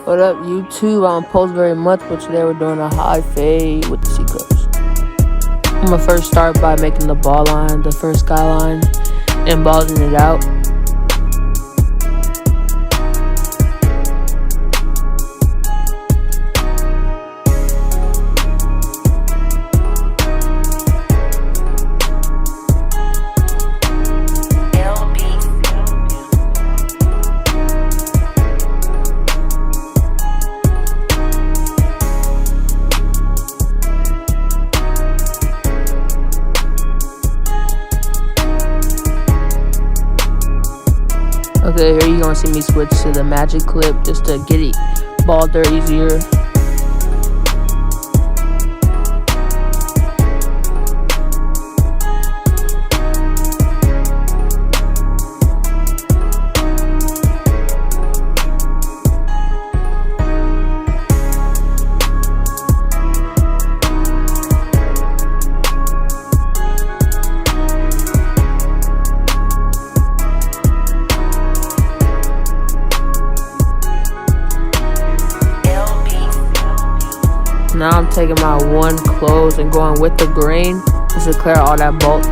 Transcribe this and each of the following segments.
What up, YouTube? I don't post very much, but today we're doing a high fade with the Saucykid's. I'm gonna first start by making the ball line, the first skyline, and balling it out. Okay, here you're gonna see me switch to the magic clip just to get it balled there easier. Now I'm taking my one close and going with the grain just to clear all that bulk.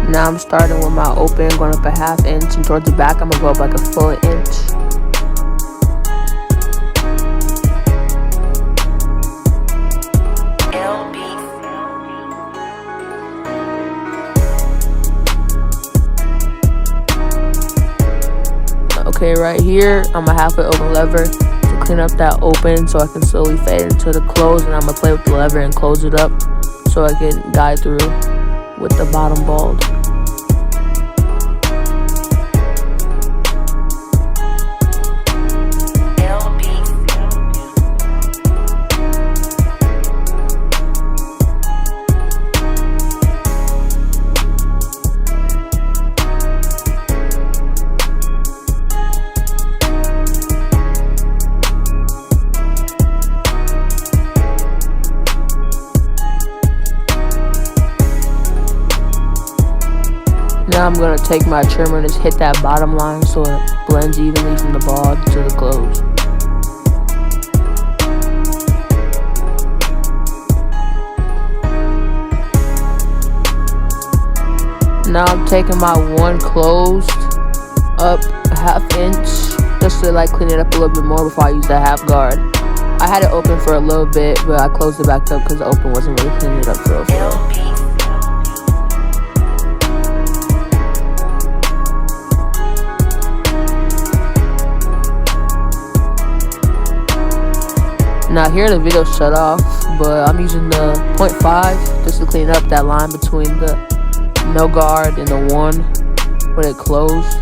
Now I'm starting with my open, going up a ½ inch, and towards the back I'm gonna go up like a full inch. Okay, right here I'm a halfway open lever to clean up that open so I can slowly fade into the close, and I'm gonna play with the lever and close it up so I can guide through with the bottom bald. Now I'm going to take my trimmer and just hit that bottom line so it blends evenly from the bald to the close. Now I'm taking my one closed up a ½ inch just to like clean it up a little bit more before I use the half guard. I had it open for a little bit, but I closed it back up because the open wasn't really cleaning it up for real. Now here the video shut off, but I'm using the 0.5 just to clean up that line between the no guard and the one where it closed.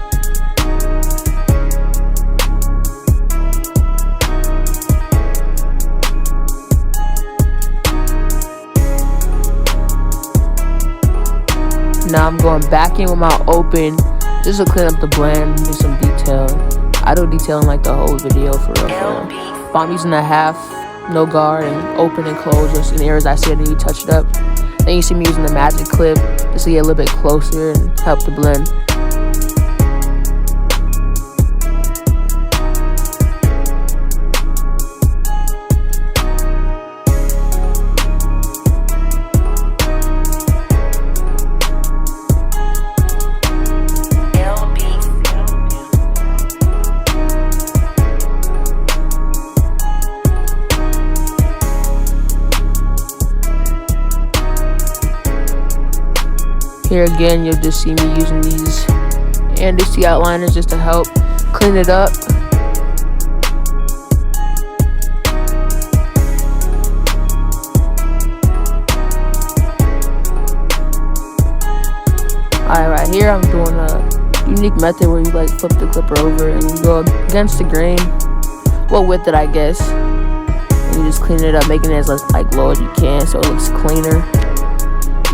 Now I'm going back in with my open just to clean up the blend, do some detail. I do detailing like the whole video for real. But I'm using a half, no guard, and open and close just in areas I see I need to touch it up. Then you see me using the magic clip just to get a little bit closer and help the blend. Here again, you'll just see me using these Insta outliners just to help clean it up. Alright, right here I'm doing a unique method where you like flip the clipper over and you go against the grain. Well, with it, I guess. And you just clean it up, making it as like low as you can so it looks cleaner.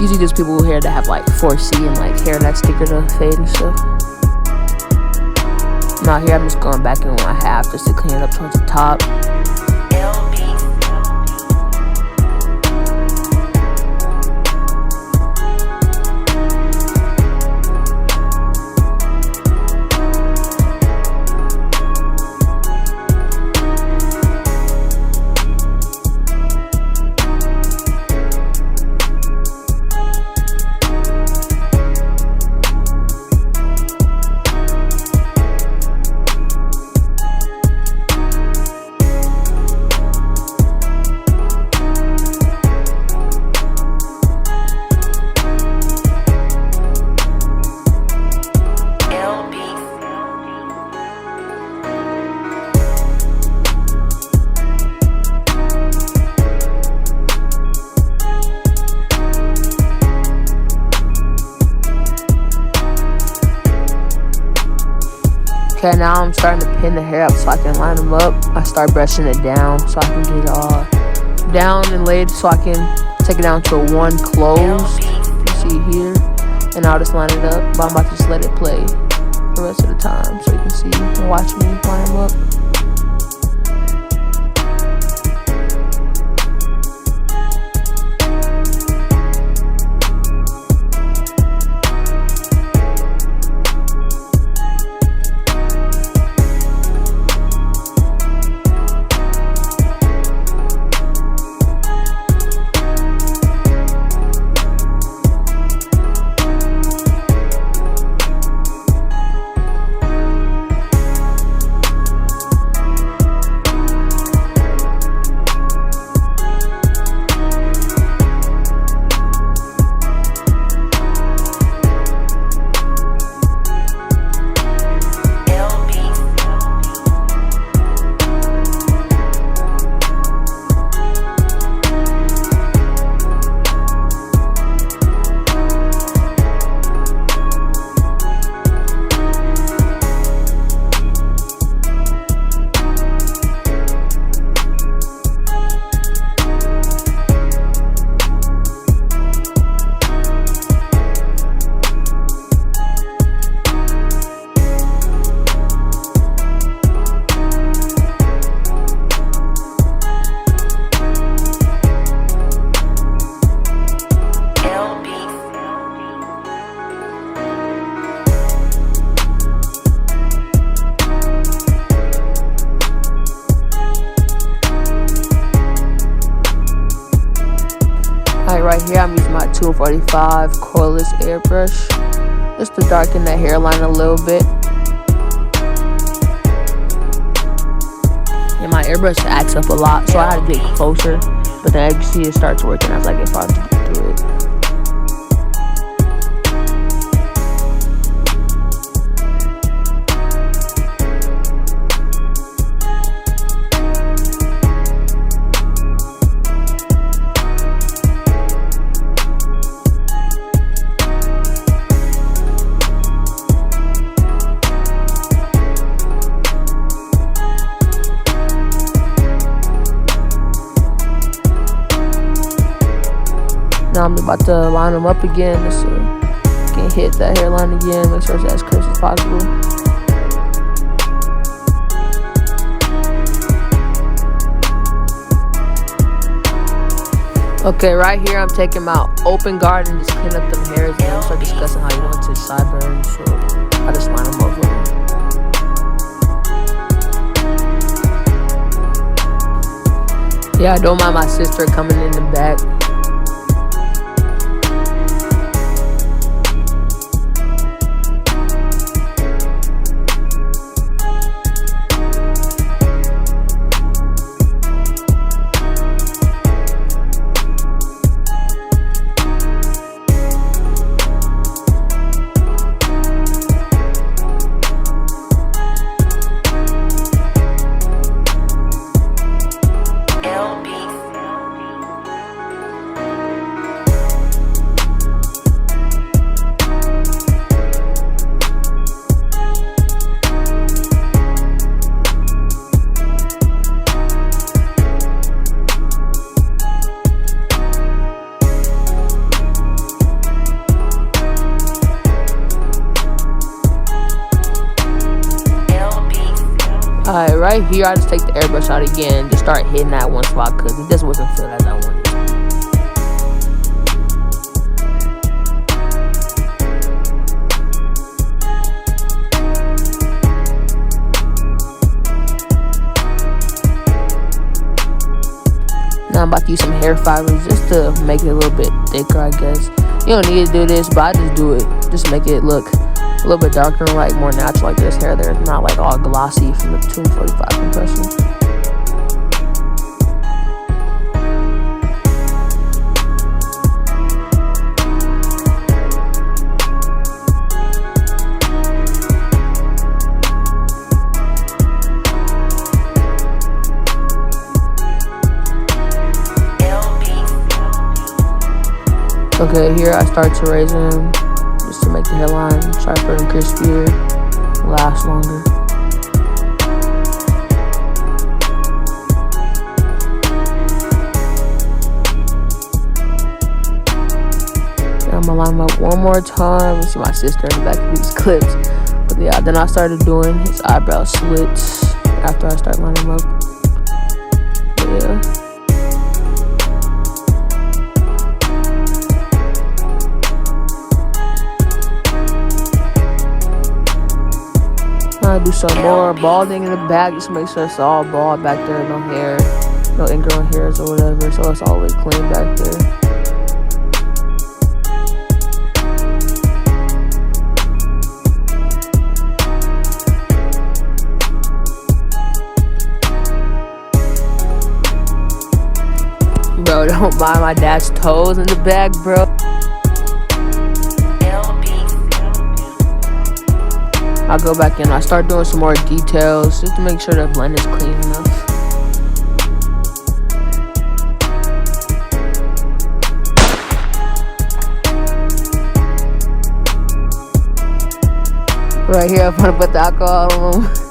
Usually just people with hair that have like 4C and like hair that's thicker to fade and stuff. Now here I'm just going back in one half just to clean it up towards the top. Okay, now I'm starting to pin the hair up so I can line them up. I start brushing it down so I can get it all down and laid so I can take it down to a 1 closed. You see here. And I'll just line it up. But I'm about to just let it play the rest of the time so you can see and watch me line them up. Right here I'm using my 245 cordless airbrush just to darken that hairline a little bit. And my airbrush acts up a lot, so I had to get closer, but then as you see it starts working as I get farther through it. Now I'm about to line them up again just so I can hit that hairline again, make sure it's as crisp as possible. Okay, right here I'm taking my open guard and just clean up them hairs, and then we'll start discussing how you want to sideburn, so I just line them over. Yeah, I don't mind my sister coming in the back. Alright, right here I just take the airbrush out again, just start hitting that one spot because it just wasn't filled as I wanted. Now I'm about to use some hair fibers just to make it a little bit thicker, I guess. You don't need to do this, but I just do it. Just make it look a little bit darker, like more natural, like this hair there. It's not like all glossy from the 245 compression. Okay, here I start to raise them just to make the hairline sharper and crispier, last longer. And I'm gonna line them up one more time. You see my sister in the back of these clips. But yeah, then I started doing his eyebrow slits after I start lining them up. But yeah. I do some more balding in the back, just make sure it's all bald back there, no hair, no ingrown hairs or whatever, so it's always clean back there. Bro, don't mind my dad's toes in the back, bro. I go back in, I start doing some more details just to make sure the blend is clean enough. Right here, I'm gonna put the alcohol on them.